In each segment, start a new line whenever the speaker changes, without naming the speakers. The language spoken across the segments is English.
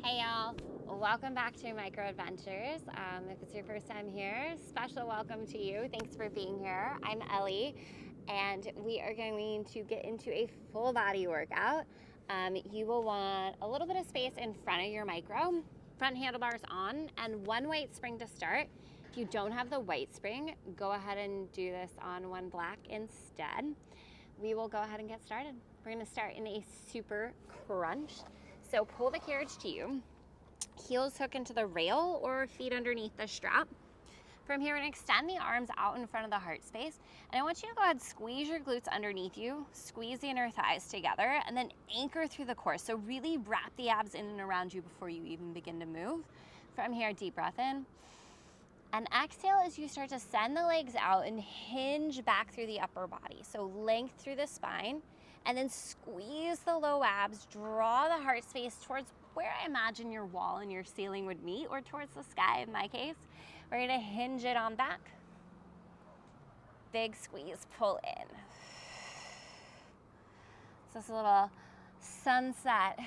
Hey y'all, welcome back to Micro Adventures. If it's your first time here, special welcome to you. Thanks for being here. I'm Ellie, and we are going to get into a full body workout. You will want a little bit of space in front of your micro, front handlebars on, and one weight spring to start. If you don't have the weight spring, go ahead and do this on one black instead. We will go ahead and get started. We're gonna start in a super crunch. So pull the carriage to you, heels hook into the rail or feet underneath the strap. From here, we're gonna extend the arms out in front of the heart space. And I want you to go ahead and squeeze your glutes underneath you, squeeze the inner thighs together, and then anchor through the core. So really wrap the abs in and around you before you even begin to move. From here, deep breath in. And exhale as you start to send the legs out and hinge back through the upper body. So length through the spine. And then squeeze the low abs, draw the heart space towards where I imagine your wall and your ceiling would meet, or towards the sky in my case. We're gonna hinge it on back. Big squeeze, pull in. So it's a little sunset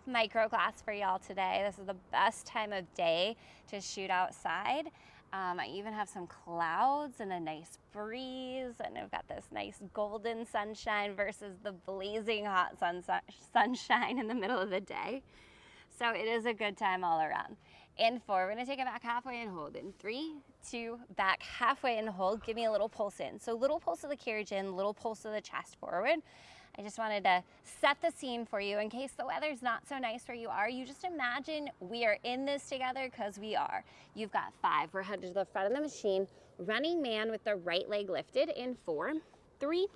micro class for y'all today. This is the best time of day to shoot outside. I even have some clouds and a nice breeze, and I've got this nice golden sunshine versus the blazing hot sunshine in the middle of the day. So it is a good time all around. In 4, we're gonna take it back halfway and hold. In 3, 2, back halfway and hold. Give me a little pulse in. So little pulse of the carriage in, little pulse of the chest forward. I just wanted to set the scene for you in case the weather's not so nice where you are. You just imagine we are in this together, because we are. You've got 5. We're headed to the front of the machine. Running man with the right leg lifted in 4, 3,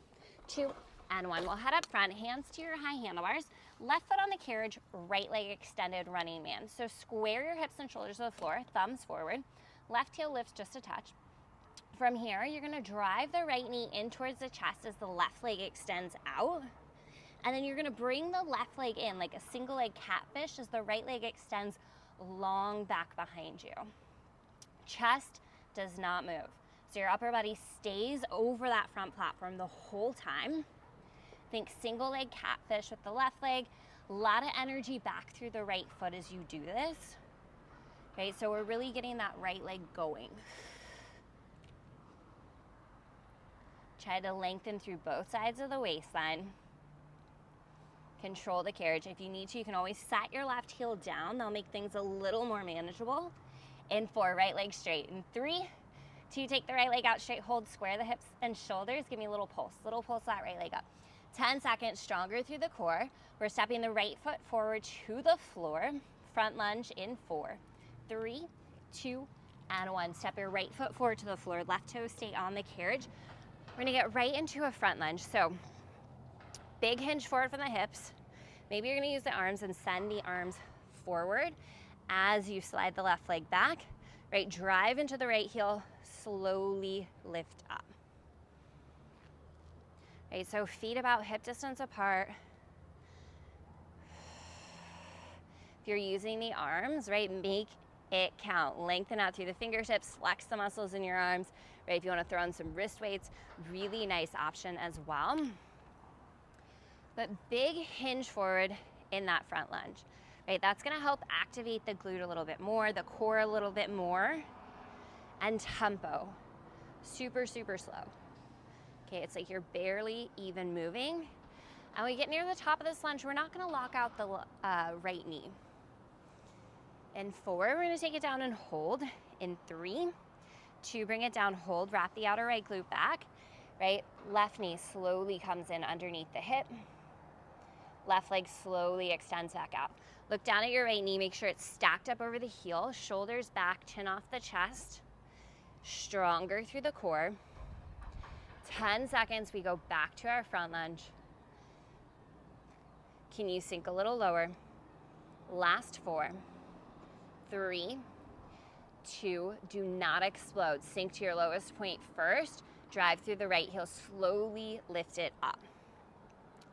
2, and 1. We'll head up front, hands to your high handlebars, left foot on the carriage, right leg extended, running man. So square your hips and shoulders to the floor, thumbs forward, left heel lifts just a touch. From here, you're gonna drive the right knee in towards the chest as the left leg extends out. And then you're gonna bring the left leg in like a single leg catfish as the right leg extends long back behind you. Chest does not move. So your upper body stays over that front platform the whole time. Think single leg catfish with the left leg. A lot of energy back through the right foot as you do this. Okay, so we're really getting that right leg going. Try to lengthen through both sides of the waistline. Control the carriage. If you need to, you can always set your left heel down. That'll make things a little more manageable. In 4, right leg straight. In 3, 2, take the right leg out straight. Hold, square the hips and shoulders. Give me a little pulse that right leg up. 10 seconds, stronger through the core. We're stepping the right foot forward to the floor. Front lunge in 4, 3, 2, and 1. Step your right foot forward to the floor. Left toe stay on the carriage. We're gonna get right into a front lunge. So big hinge forward from the hips. Maybe you're gonna use the arms and send the arms forward as you slide the left leg back. Right, drive into the right heel, slowly lift up. Right, so feet about hip distance apart. If you're using the arms, right, make it count. Lengthen out through the fingertips, flex the muscles in your arms. Right, if you want to throw in some wrist weights, really nice option as well. But big hinge forward in that front lunge. Right, that's gonna help activate the glute a little bit more, the core a little bit more, and tempo. Super, super slow. Okay, it's like you're barely even moving. And we get near the top of this lunge, we're not gonna lock out the right knee. In 4, we're gonna take it down and hold. In 3, 2, bring it down, hold, wrap the outer right glute back, right? Left knee slowly comes in underneath the hip. Left leg slowly extends back out. Look down at your right knee, make sure it's stacked up over the heel, shoulders back, chin off the chest, stronger through the core. 10 seconds, we go back to our front lunge. Can you sink a little lower? Last 4, 3, 2, do not explode. Sink to your lowest point first. Drive through the right heel, slowly lift it up.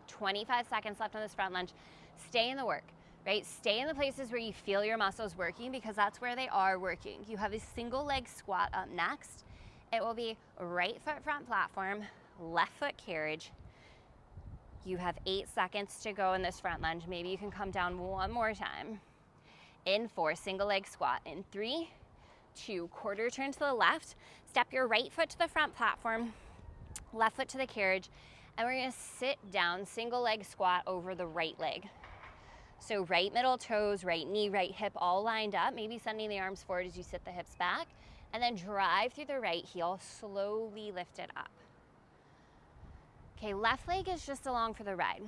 25 seconds left on this front lunge. Stay in the work, right? Stay in the places where you feel your muscles working, because that's where they are working. You have a single leg squat up next. It will be right foot front platform, left foot carriage. You have 8 seconds to go in this front lunge. Maybe you can come down one more time. In 4, single leg squat. In 3, 2, quarter turn to the left. Step your right foot to the front platform, left foot to the carriage, and we're gonna sit down, single leg squat over the right leg. So right middle toes, right knee, right hip all lined up, maybe sending the arms forward as you sit the hips back, and then drive through the right heel, slowly lift it up. Okay, left leg is just along for the ride.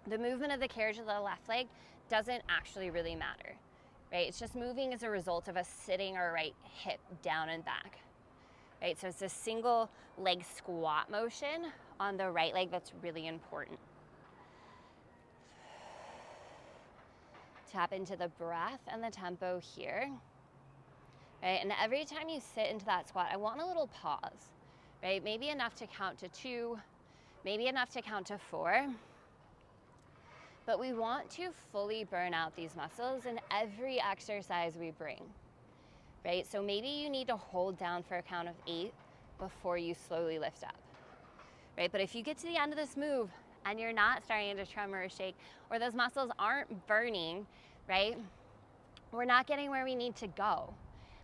The movement of the carriage of the left leg doesn't actually really matter, right? It's just moving as a result of us sitting our right hip down and back, right? So it's a single leg squat motion on the right leg that's really important. Tap into the breath and the tempo here, right? And every time you sit into that squat, I want a little pause, right? Maybe enough to count to 2, maybe enough to count to 4. But we want to fully burn out these muscles in every exercise we bring, right? So maybe you need to hold down for a count of 8 before you slowly lift up, right? But if you get to the end of this move and you're not starting to tremor or shake, or those muscles aren't burning, right? We're not getting where we need to go.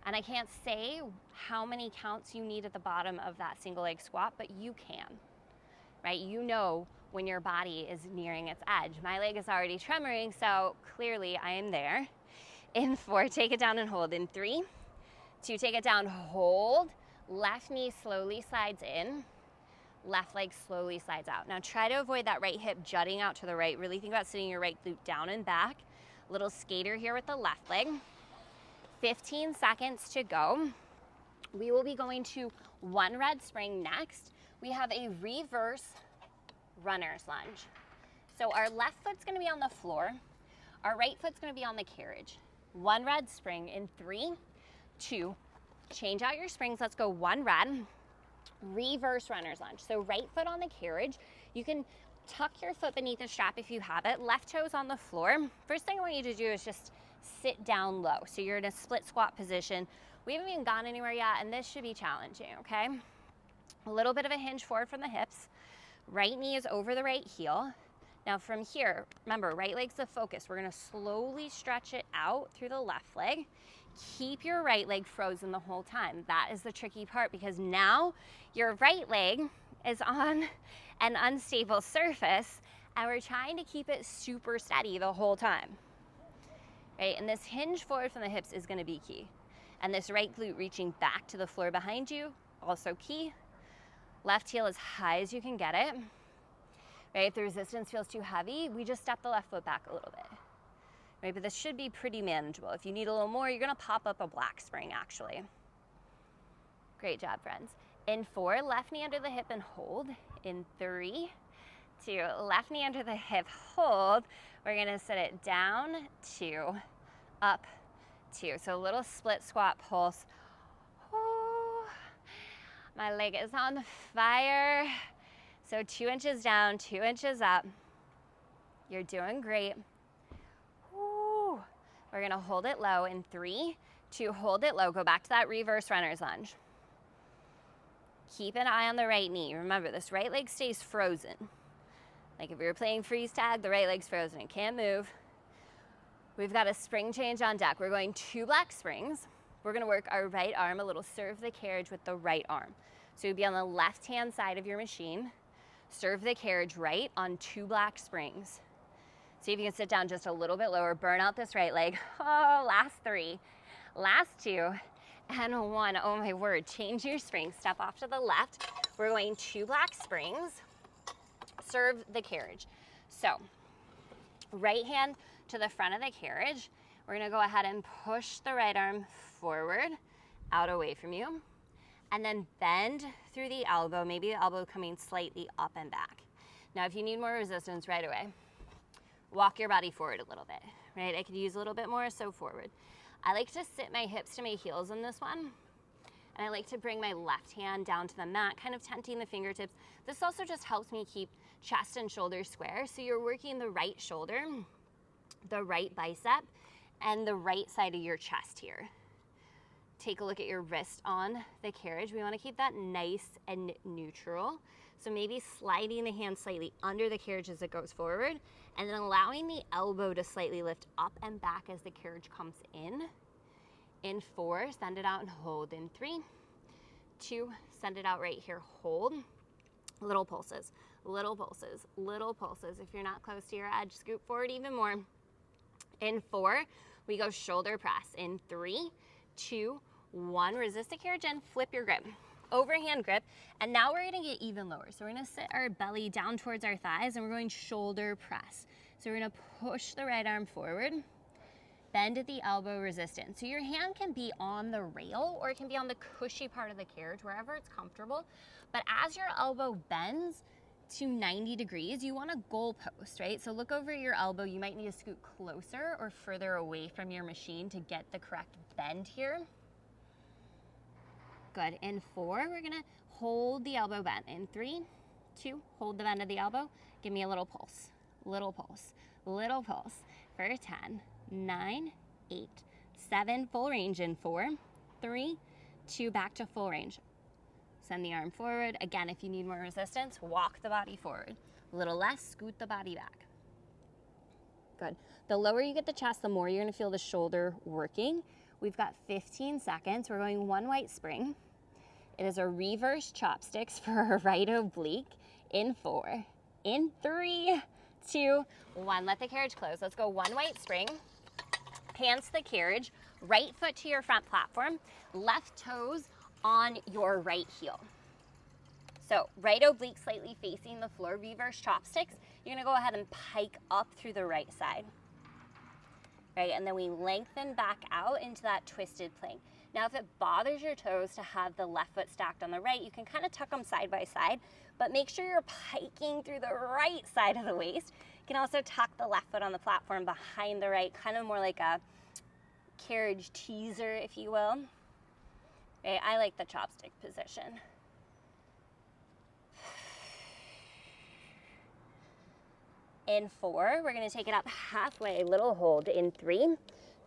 And I can't say how many counts you need at the bottom of that single leg squat, but you can, right? You know when your body is nearing its edge. My leg is already tremoring, so clearly I am there. In 4, take it down and hold. In 3, 2, take it down, hold. Left knee slowly slides in. Left leg slowly slides out. Now try to avoid that right hip jutting out to the right. Really think about sitting your right glute down and back. Little skater here with the left leg. 15 seconds to go. We will be going to 1 red spring next. We have a reverse runner's lunge. So our left foot's gonna be on the floor. Our right foot's gonna be on the carriage. 1 red spring in 3, 2, change out your springs. Let's go 1 red. Reverse runner's lunge. So right foot on the carriage. You can tuck your foot beneath the strap if you have it. Left toes on the floor. First thing I want you to do is just sit down low. So you're in a split squat position. We haven't even gone anywhere yet, and this should be challenging, okay? A little bit of a hinge forward from the hips. Right knee is over the right heel. Now from here, remember, right leg's the focus. We're gonna slowly stretch it out through the left leg. Keep your right leg frozen the whole time. That is the tricky part, because now your right leg is on an unstable surface and we're trying to keep it super steady the whole time, right? And this hinge forward from the hips is gonna be key. And this right glute reaching back to the floor behind you, also key. Left heel as high as you can get it, right? If the resistance feels too heavy, we just step the left foot back a little bit. Right, but this should be pretty manageable. If you need a little more, you're gonna pop up a black spring actually. Great job, friends. In 4, left knee under the hip and hold. In 3, 2, left knee under the hip, hold. We're gonna sit it down, 2, up, 2. So a little split squat pulse. Ooh, my leg is on fire. So 2 inches down, 2 inches up. You're doing great. We're gonna hold it low in 3, 2, hold it low. Go back to that reverse runner's lunge. Keep an eye on the right knee. Remember, this right leg stays frozen. Like if we were playing freeze tag, the right leg's frozen, it can't move. We've got a spring change on deck. We're going 2 black springs. We're gonna work our right arm, a little serve the carriage with the right arm. So you'd be on the left-hand side of your machine. Serve the carriage right on 2 black springs. See if you can sit down just a little bit lower, burn out this right leg. Oh, last 3, last 2, and 1. Oh my word, change your springs. Step off to the left. We're going 2 black springs, serve the carriage. So, right hand to the front of the carriage. We're gonna go ahead and push the right arm forward, out away from you, and then bend through the elbow, maybe the elbow coming slightly up and back. Now, if you need more resistance right away, walk your body forward a little bit, right? I could use a little bit more, so forward. I like to sit my hips to my heels in this one, and I like to bring my left hand down to the mat, kind of tenting the fingertips. This also just helps me keep chest and shoulders square, so you're working the right shoulder, the right bicep, and the right side of your chest here. Take a look at your wrist on the carriage. We wanna keep that nice and neutral. So maybe sliding the hand slightly under the carriage as it goes forward, and then allowing the elbow to slightly lift up and back as the carriage comes in. In 4, send it out and hold. In 3, 2, send it out right here, hold. Little pulses, little pulses, little pulses. If you're not close to your edge, scoot forward even more. In 4, we go shoulder press. In 3, 2, 1, resist the carriage in, flip your grip. Overhand grip, and now we're gonna get even lower. So we're gonna sit our belly down towards our thighs and we're going shoulder press. So we're gonna push the right arm forward, bend at the elbow, resistance. So your hand can be on the rail or it can be on the cushy part of the carriage, wherever it's comfortable. But as your elbow bends to 90 degrees, you want a goal post, right? So look over your elbow. You might need to scoot closer or further away from your machine to get the correct bend here. Good. In 4, we're gonna hold the elbow bent. In 3, 2, hold the bend of the elbow. Give me a little pulse, little pulse, little pulse for 10, 9, 8, 7, full range in 4, 3, 2, back to full range. Send the arm forward. Again, if you need more resistance, walk the body forward. A little less, scoot the body back. Good. The lower you get the chest, the more you're gonna feel the shoulder working. We've got 15 seconds. We're going 1 white spring. It is a reverse chopsticks for our right oblique. In 4, in 3, 2, 1. Let the carriage close. Let's go 1 white spring. Hands to the carriage, right foot to your front platform, left toes on your right heel. So right oblique slightly facing the floor, reverse chopsticks. You're gonna go ahead and pike up through the right side. Right, and then we lengthen back out into that twisted plank. Now, if it bothers your toes to have the left foot stacked on the right, you can kind of tuck them side by side, but make sure you're piking through the right side of the waist. You can also tuck the left foot on the platform behind the right, kind of more like a carriage teaser, if you will. Okay, I like the chopstick position. In 4, we're gonna take it up halfway, little hold. In 3,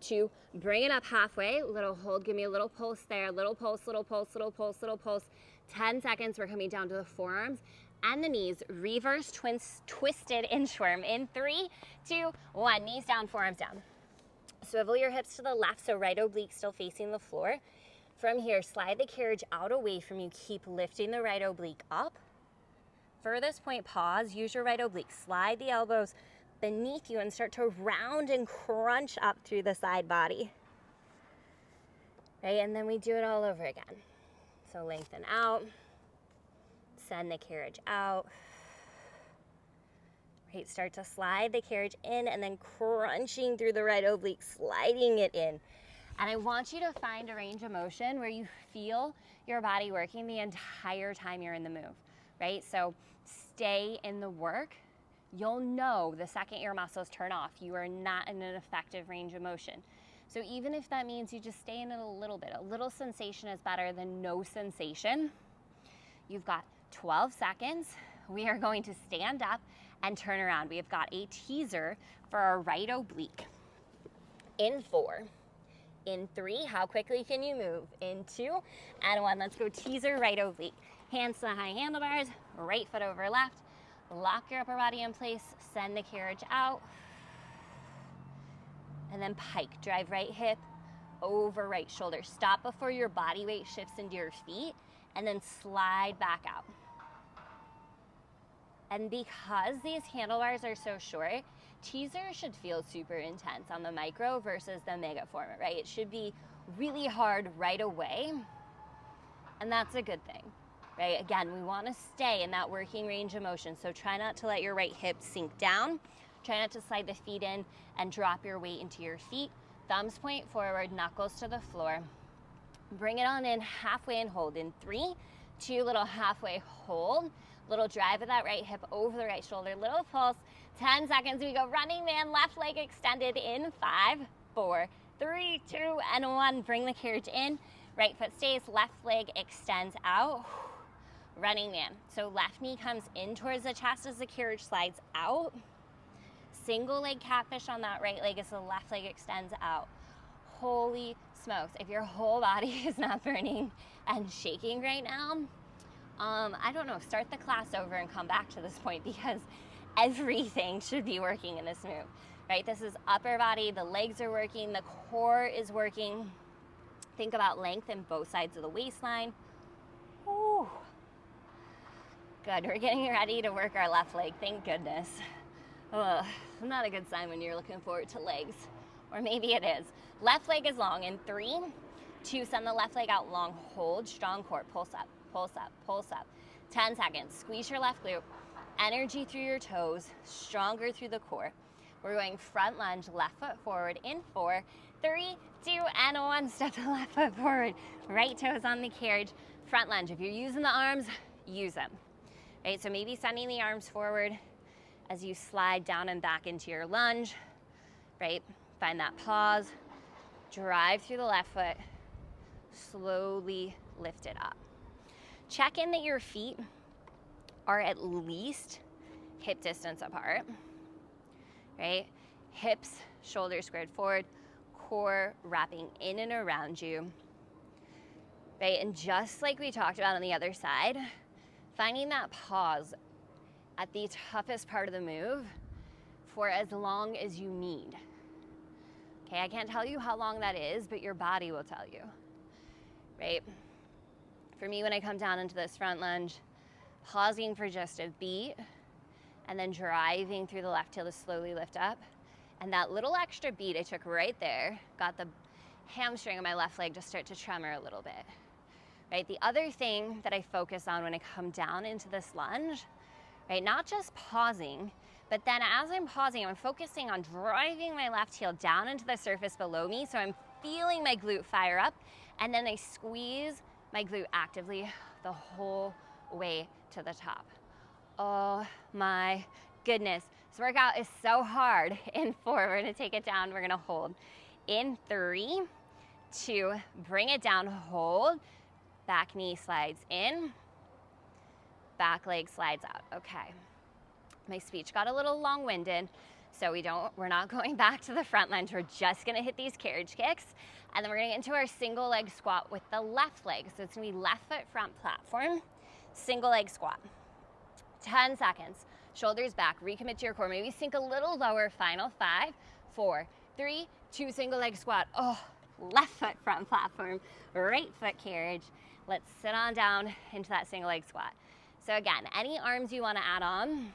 2, bring it up halfway, little hold. Give me a little pulse there, little pulse, little pulse, little pulse, little pulse. 10 seconds, we're coming down to the forearms and the knees. Reverse twisted inchworm. In 3, 2, 1, knees down, forearms down. Swivel your hips to the left, so right oblique still facing the floor. From here, slide the carriage out away from you. Keep lifting the right oblique up. Furthest point, pause, use your right oblique. Slide the elbows beneath you and start to round and crunch up through the side body. Right, and then we do it all over again. So lengthen out, send the carriage out. Right, start to slide the carriage in and then crunching through the right oblique, sliding it in. And I want you to find a range of motion where you feel your body working the entire time you're in the move, right? So stay in the work. You'll know the second your muscles turn off, you are not in an effective range of motion. So even if that means you just stay in it a little bit, a little sensation is better than no sensation. You've got 12 seconds. We are going to stand up and turn around. We have got a teaser for our right oblique. In 4, in 3, how quickly can you move? In 2, and 1, let's go teaser right oblique. Hands to the high handlebars, right foot over left. Lock your upper body in place, send the carriage out. And then pike, drive right hip over right shoulder. Stop before your body weight shifts into your feet, and then slide back out. And because these handlebars are so short, teaser should feel super intense on the micro versus the Microformer, right? It should be really hard right away, and that's a good thing, right? Again, we want to stay in that working range of motion, so try not to let your right hip sink down. Try not to slide the feet in and drop your weight into your feet. Thumbs point forward, knuckles to the floor. Bring it on in halfway and hold. In 3, 2, little halfway hold. Little drive of that right hip over the right shoulder. Little pulse. 10 seconds. We go running man, left leg extended in 5, 4, 3, 2, and 1. Bring the carriage in. Right foot stays, left leg extends out. Running man. So left knee comes in towards the chest as the carriage slides out. Single leg catfish on that right leg as the left leg extends out. Holy smokes, if your whole body is not burning and shaking right now, I don't know, start the class over and come back to this point because everything should be working in this move, right? This is upper body, the legs are working, the core is working. Think about length in both sides of the waistline. Ooh. Good, we're getting ready to work our left leg, thank goodness. Ugh, not a good sign when you're looking forward to legs, or maybe it is. Left leg is long in 3, 2, send the left leg out long, hold, strong core, pulse up, pulse up, pulse up. 10 seconds, squeeze your left glute, energy through your toes, stronger through the core. We're going front lunge, left foot forward in 4, 3, 2, and 1. Step the left foot forward, right toes on the carriage, front lunge. If you're using the arms, use them. Right, so maybe sending the arms forward as you slide down and back into your lunge, right? Find that pause, drive through the left foot, slowly lift it up. Check in that your feet are at least hip distance apart, right? Hips, shoulders squared forward, core wrapping in and around you, right? And just like we talked about on the other side, finding that pause at the toughest part of the move for as long as you need. Okay, I can't tell you how long that is, but your body will tell you, right? For me, when I come down into this front lunge, pausing for just a beat, and then driving through the left heel to slowly lift up. And that little extra beat I took right there got the hamstring of my left leg to start to tremor a little bit, right? The other thing that I focus on when I come down into this lunge, right, not just pausing, but then as I'm pausing, I'm focusing on driving my left heel down into the surface below me, so I'm feeling my glute fire up, and then I squeeze my glute actively the whole way to the top. Oh my goodness. This workout is so hard. In 4, we're gonna take it down, we're gonna hold. In 3, 2, bring it down, hold. Back knee slides in, back leg slides out. Okay. My speech got a little long-winded, so we're not going back to the front lunge. We're just gonna hit these carriage kicks, and then we're gonna get into our single leg squat with the left leg. So it's gonna be left foot front platform, single leg squat. 10 seconds, shoulders back, recommit to your core. Maybe sink a little lower, final 5, 4, 3, 2, single leg squat. Oh, left foot front platform, right foot carriage. Let's sit on down into that single leg squat. So again, any arms you wanna add on,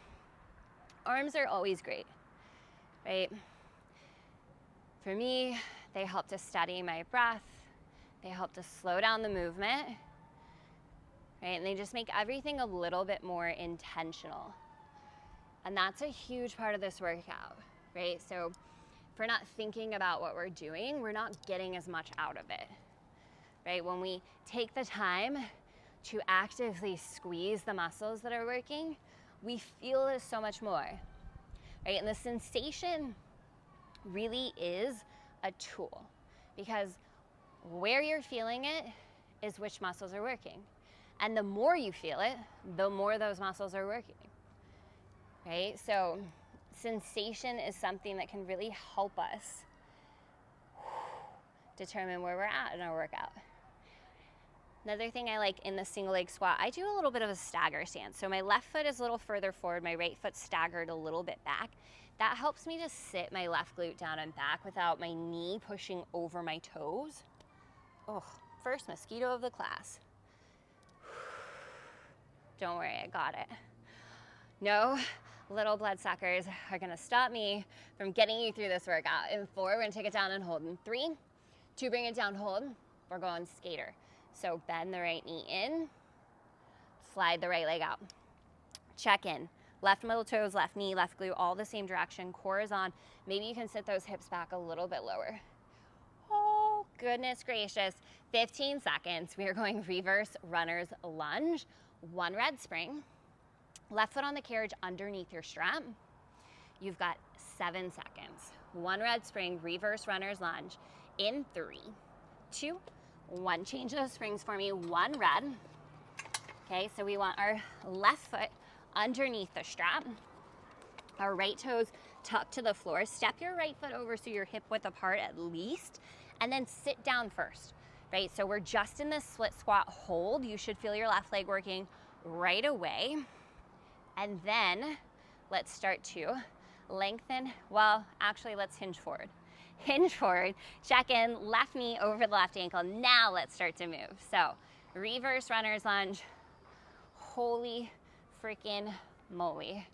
arms are always great, right? For me, they help to steady my breath. They help to slow down the movement, right? And they just make everything a little bit more intentional. And that's a huge part of this workout, right? So if we're not thinking about what we're doing, we're not getting as much out of it, right? When we take the time to actively squeeze the muscles that are working, we feel this so much more, right? And the sensation really is a tool, because where you're feeling it is which muscles are working. And the more you feel it, the more those muscles are working, right? So sensation is something that can really help us determine where we're at in our workout. Another thing I like in the single leg squat, I do a little bit of a stagger stance. So my left foot is a little further forward, my right foot staggered a little bit back. That helps me to sit my left glute down and back without my knee pushing over my toes. Oh, first mosquito of the class. Don't worry, I got it. No little bloodsuckers are gonna stop me from getting you through this workout. In 4, we're gonna take it down and hold. In 3, 2, bring it down, hold. We're going skater. So bend the right knee in, slide the right leg out. Check in. Left middle toes, left knee, left glute, all the same direction. Core is on. Maybe you can sit those hips back a little bit lower. Oh, goodness gracious. 15 seconds. We are going reverse runner's lunge. 1 red spring. Left foot on the carriage underneath your strap. You've got 7 seconds. 1 red spring, reverse runner's lunge. In 3, 2, 1. Change those springs for me. 1 red. Okay, so we want our left foot underneath the strap. Our right toes tucked to the floor. Step your right foot over so you're hip width apart at least, and then sit down first, right? So we're just in this split squat hold. You should feel your left leg working. right away. And then let's start to lengthen. Well, actually, let's hinge forward. Hinge forward, check in, left knee over the left ankle. Now let's start to move. So reverse runner's lunge. Holy freaking moly.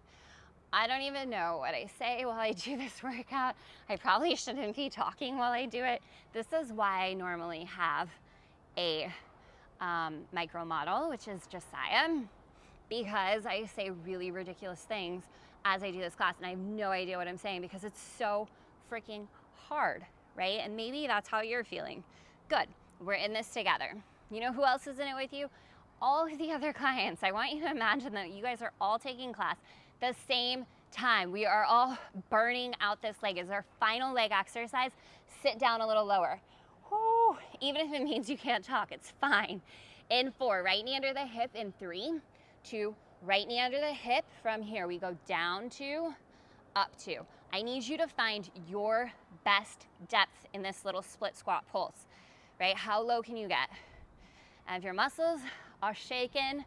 I don't even know what I say while I do this workout. I probably shouldn't be talking while I do it. This is why I normally have a micro model, which is Josiah, because I say really ridiculous things as I do this class, and I have no idea what I'm saying because it's so freaking hard, right? And maybe that's how you're feeling. Good, we're in this together. You know who else is in it with you? All of the other clients. I want you to imagine that you guys are all taking class the same time. We are all burning out this leg. It's our final leg exercise. Sit down a little lower. Whew. Even if it means you can't talk, it's fine. In 4, right knee under the hip. In 3, 2, right knee under the hip. From here, we go down 2, up 2. I need you to find your best depth in this little split squat pulse, right? How low can you get? And if your muscles are shaking,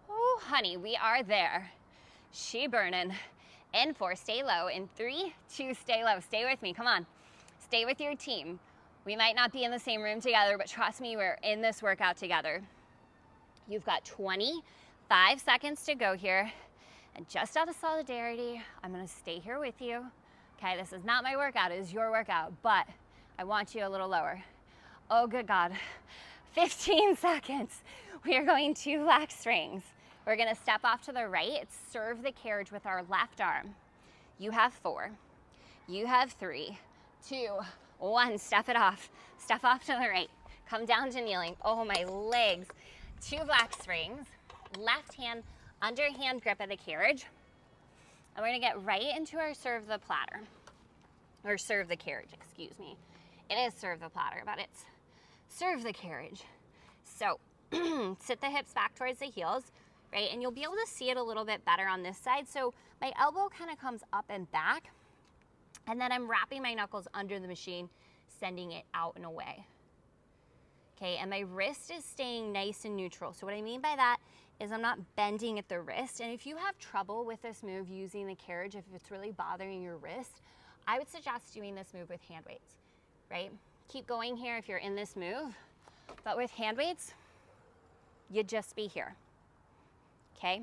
oh, honey, we are there. She burning. In 4, stay low. In 3, 2, stay low. Stay with me, come on. Stay with your team. We might not be in the same room together, but trust me, we're in this workout together. You've got 25 seconds to go here. And just out of solidarity, I'm gonna stay here with you. Okay, this is not my workout, it is your workout, but I want you a little lower. Oh, good God. 15 seconds. We are going 2 leg strings. We're gonna step off to the right, serve the carriage with our left arm. You have 4, you have 3, 2, 1, step it off. Step off to the right, come down to kneeling. Oh, my legs. 2 black springs, left hand, underhand grip of the carriage. And we're gonna get right into our serve the platter, or serve the carriage, excuse me. It is serve the platter, but it's serve the carriage. So sit the hips back towards the heels, right? And you'll be able to see it a little bit better on this side. So my elbow kind of comes up and back, and then I'm wrapping my knuckles under the machine, sending it out and away. Okay, and my wrist is staying nice and neutral. So what I mean by that is I'm not bending at the wrist. And if you have trouble with this move using the carriage, if it's really bothering your wrist, I would suggest doing this move with hand weights, right? Keep going here if you're in this move, but with hand weights, you'd just be here, okay?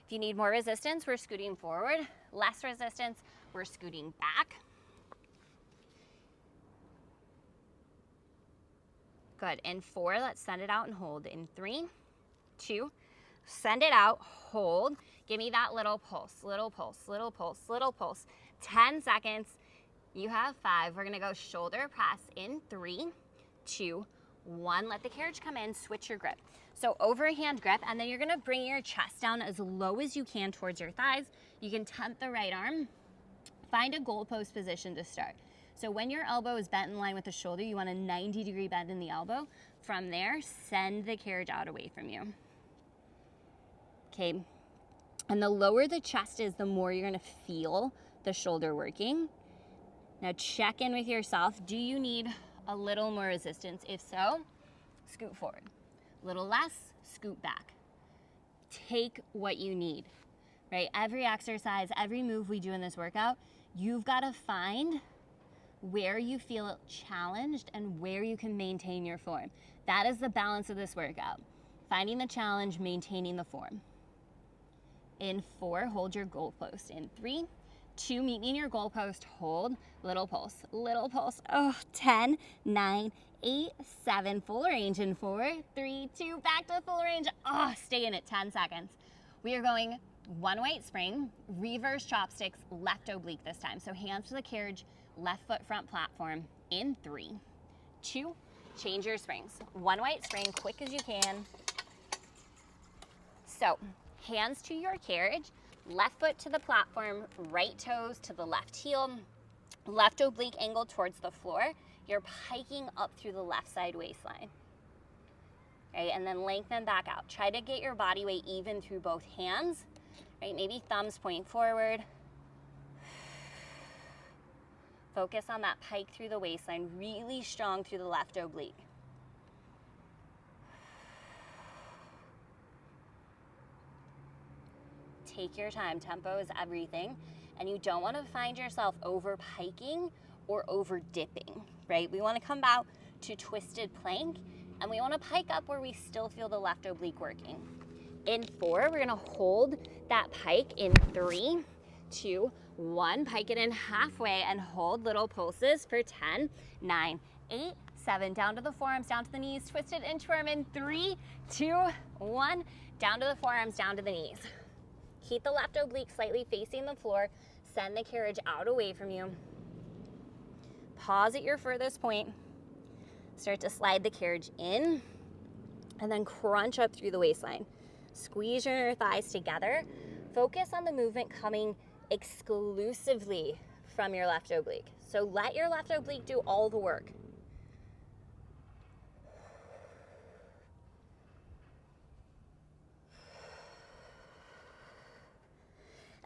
If you need more resistance, we're scooting forward. Less resistance, we're scooting back. Good, in 4, let's send it out and hold. In 3, 2, send it out, hold. Give me that little pulse, little pulse, little pulse, little pulse. 10 seconds, you have 5. We're gonna go shoulder press in 3, 2, 1. Let the carriage come in, switch your grip. So overhand grip, and then you're gonna bring your chest down as low as you can towards your thighs. You can tempt the right arm. Find a goalpost position to start. So when your elbow is bent in line with the shoulder, you want a 90-degree bend in the elbow. From there, send the carriage out away from you. Okay, and the lower the chest is, the more you're gonna feel the shoulder working. Now check in with yourself. Do you need a little more resistance? If so, scoot forward. A little less, scoot back. Take what you need, right? Every exercise, every move we do in this workout, you've gotta find where you feel challenged and where you can maintain your form. That is the balance of this workout. Finding the challenge, maintaining the form. In 4, hold your goalpost. In 3, 2, meet me in your goalpost, hold, little pulse, little pulse. Oh, 10, 9, 8, 7, full range in 4, 3, 2, back to full range. Oh, stay in it, 10 seconds. We are going 1 weight spring, reverse chopsticks, left oblique this time. So hands to the carriage, left foot front platform. In 3, 2, change your springs. 1 weight spring, quick as you can. So hands to your carriage, left foot to the platform, right toes to the left heel, left oblique angle towards the floor. You're piking up through the left side waistline. Right, and then lengthen back out. Try to get your body weight even through both hands. Right, maybe thumbs point forward. Focus on that pike through the waistline, really strong through the left oblique. take your time. Tempo is everything. And you don't want to find yourself over piking or over dipping, right? We want to come out to twisted plank, and we want to pike up where we still feel the left oblique working. In 4, we're going to hold that pike in 3, 2, 1. Pike it in halfway and hold little pulses for 10, 9, 8, 7. Down to the forearms, down to the knees. Twisted inchworm in 3, 2, 1. Down to the forearms, down to the knees. Keep the left oblique slightly facing the floor. Send the carriage out away from you. Pause at your furthest point. Start to slide the carriage in, and then crunch up through the waistline. Squeeze your thighs together. Focus on the movement coming exclusively from your left oblique. So let your left oblique do all the work.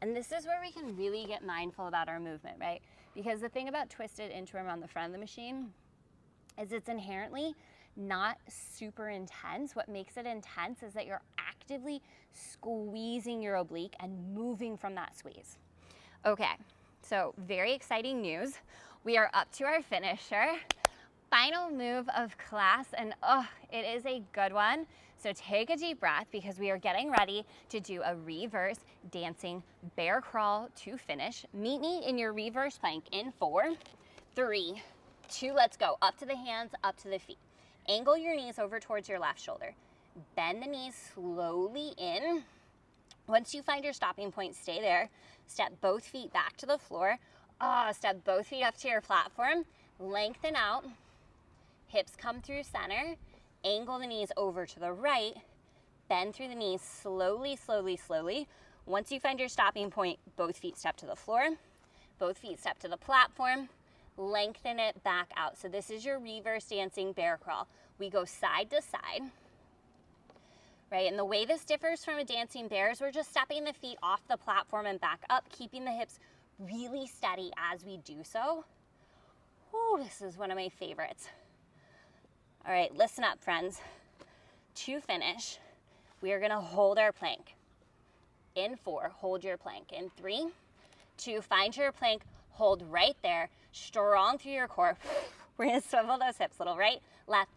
And this is where we can really get mindful about our movement, right? Because the thing about twisted inchworm on the front of the machine is it's inherently not super intense. What makes it intense is that you're actively squeezing your oblique and moving from that squeeze. Okay, so very exciting news. We are up to our finisher. Final move of class, and it is a good one. So take a deep breath because we are getting ready to do a reverse dancing bear crawl to finish. Meet me in your reverse plank in 4, 3, 2, let's go. Up to the hands, up to the feet. Angle your knees over towards your left shoulder. Bend the knees slowly in. Once you find your stopping point, stay there. Step both feet back to the floor. Step both feet up to your platform. Lengthen out. Hips come through center. Angle the knees over to the right. Bend through the knees slowly, slowly, slowly. Once you find your stopping point, both feet step to the floor. Both feet step to the platform. Lengthen it back out. So this is your reverse dancing bear crawl. We go side to side, right? And the way this differs from a dancing bear is we're just stepping the feet off the platform and back up, keeping the hips really steady as we do so. Oh, this is one of my favorites. All right, listen up, friends. To finish, we are gonna hold our plank. In 4, hold your plank. In 3, 2, find your plank, hold right there, strong through your core. We're gonna swivel those hips, little right, left,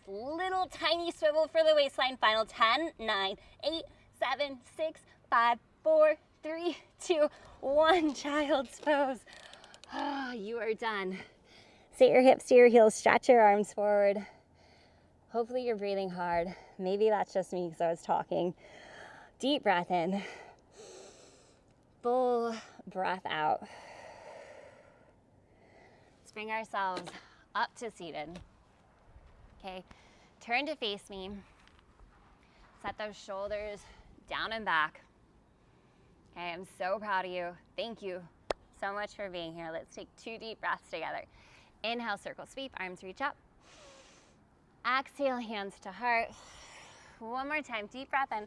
little tiny swivel for the waistline. Final 10, 9, 8, 7, 6, 5, 4, 3, 2, 1, child's pose. You are done. Sit your hips to your heels, stretch your arms forward. Hopefully you're breathing hard. Maybe that's just me because I was talking. Deep breath in. Full breath out. Let's bring ourselves up to seated. Okay, turn to face me. Set those shoulders down and back. Okay, I'm so proud of you. Thank you so much for being here. Let's take 2 deep breaths together. Inhale, circle sweep, arms reach up. Exhale, hands to heart. One more time, deep breath in.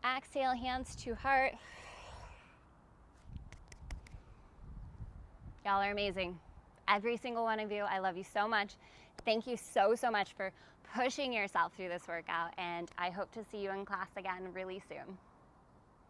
Exhale, hands to heart. Y'all are amazing. Every single one of you, I love you so much. Thank you so much for pushing yourself through this workout, and I hope to see you in class again really soon.